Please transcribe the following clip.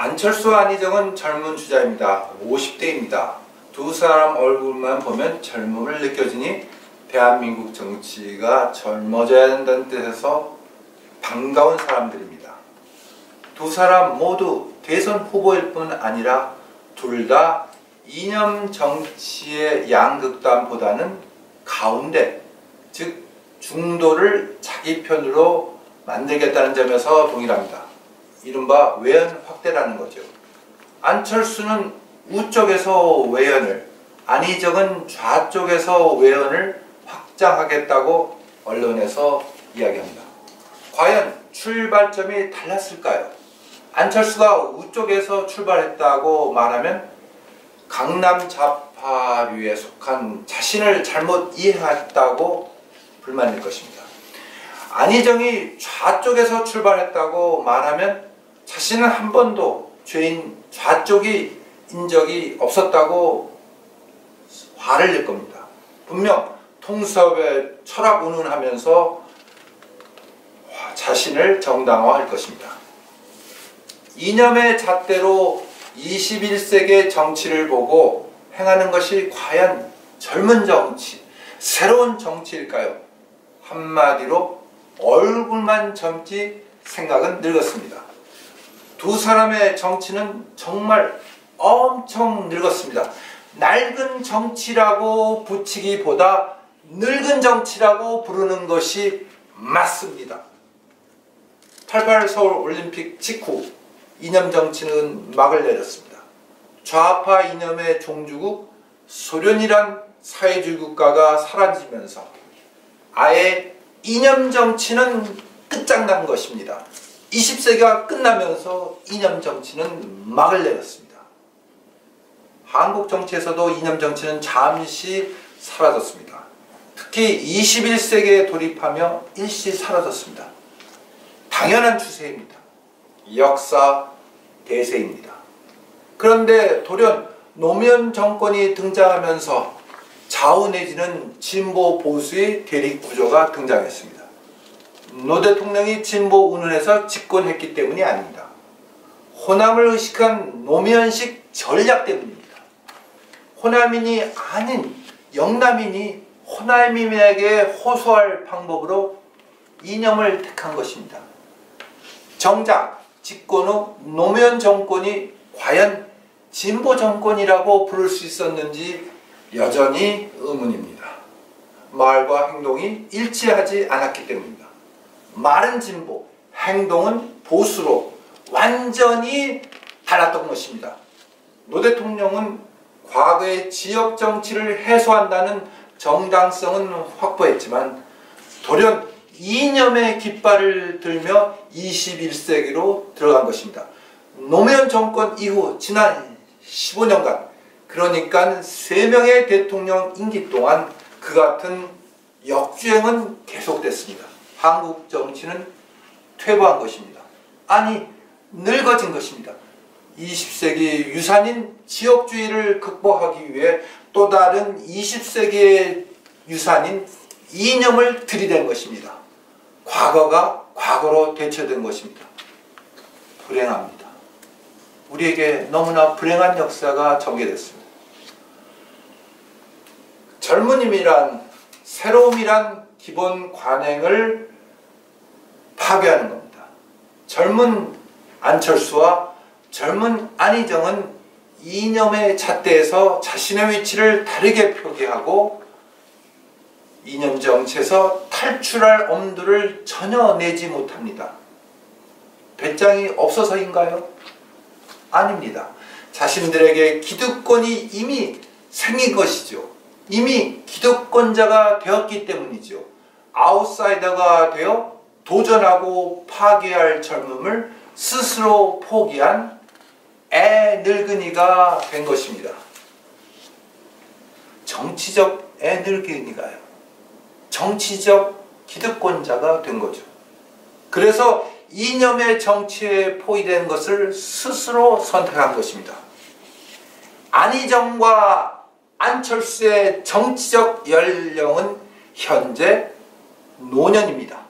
안철수와 안희정은 젊은 주자입니다. 50대입니다. 두 사람 얼굴만 보면 젊음을 느껴지니 대한민국 정치가 젊어져야 된다는 뜻에서 반가운 사람들입니다. 두 사람 모두 대선 후보일 뿐 아니라 둘 다 이념 정치의 양극단보다는 가운데, 즉 중도를 자기 편으로 만들겠다는 점에서 동일합니다. 이른바 외연 확대라는 거죠. 안철수는 우쪽에서 외연을, 안희정은 좌쪽에서 외연을 확장하겠다고 언론에서 이야기합니다. 과연 출발점이 달랐을까요? 안철수가 우쪽에서 출발했다고 말하면 강남 좌파류에 속한 자신을 잘못 이해했다고 불만일 것입니다. 안희정이 좌쪽에서 출발했다고 말하면 자신은 한 번도 죄인 좌쪽이 인 적이 없었다고 화를 낼 겁니다. 분명 통수업에 철학 운운하면서 자신을 정당화할 것입니다. 이념의 잣대로 21세기의 정치를 보고 행하는 것이 과연 젊은 정치, 새로운 정치일까요? 한마디로 얼굴만 젊지 생각은 늙었습니다. 두 사람의 정치는 정말 엄청 늙었습니다. 낡은 정치라고 붙이기보다 늙은 정치라고 부르는 것이 맞습니다. 88 서울올림픽 직후 이념 정치는 막을 내렸습니다. 좌파 이념의 종주국 소련이란 사회주의 국가가 사라지면서 아예 이념 정치는 끝장난 것입니다. 20세기가 끝나면서 이념 정치는 막을 내렸습니다. 한국 정치에서도 이념 정치는 잠시 사라졌습니다. 특히 21세기에 돌입하며 일시 사라졌습니다. 당연한 추세입니다. 역사 대세입니다. 그런데 돌연 노무현 정권이 등장하면서 좌우 내지는 진보 보수의 대립 구조가 등장했습니다. 노 대통령이 진보 운운해서 집권했기 때문이 아닙니다. 호남을 의식한 노무현식 전략 때문입니다. 호남인이 아닌 영남인이 호남인에게 호소할 방법으로 이념을 택한 것입니다. 정작 집권 후 노무현 정권이 과연 진보 정권이라고 부를 수 있었는지 여전히 의문입니다. 말과 행동이 일치하지 않았기 때문입니다. 말은 진보, 행동은 보수로 완전히 달랐던 것입니다. 노 대통령은 과거의 지역 정치를 해소한다는 정당성은 확보했지만 돌연 이념의 깃발을 들며 21세기로 들어간 것입니다. 노무현 정권 이후 지난 15년간, 그러니까 3명의 대통령 임기 동안 그 같은 역주행은 계속됐습니다. 한국 정치는 퇴보한 것입니다. 아니, 늙어진 것입니다. 20세기 유산인 지역주의를 극복하기 위해 또 다른 20세기의 유산인 이념을 들이댄 것입니다. 과거가 과거로 대처된 것입니다. 불행합니다. 우리에게 너무나 불행한 역사가 전개됐습니다. 젊은임이란, 새로움이란 기본 관행을 파괴하는 겁니다. 젊은 안철수와 젊은 안희정은 이념의 잣대에서 자신의 위치를 다르게 표기하고 이념 정치에서 탈출할 엄두를 전혀 내지 못합니다. 배짱이 없어서인가요? 아닙니다. 자신들에게 기득권이 이미 생긴 것이죠. 이미 기득권자가 되었기 때문이죠. 아웃사이더가 되어 도전하고 파괴할 젊음을 스스로 포기한 애늙은이가 된 것입니다. 정치적 애늙은이가요. 정치적 기득권자가 된 거죠. 그래서 이념의 정치에 포위된 것을 스스로 선택한 것입니다. 안희정과 안철수의 정치적 연령은 현재 노년입니다.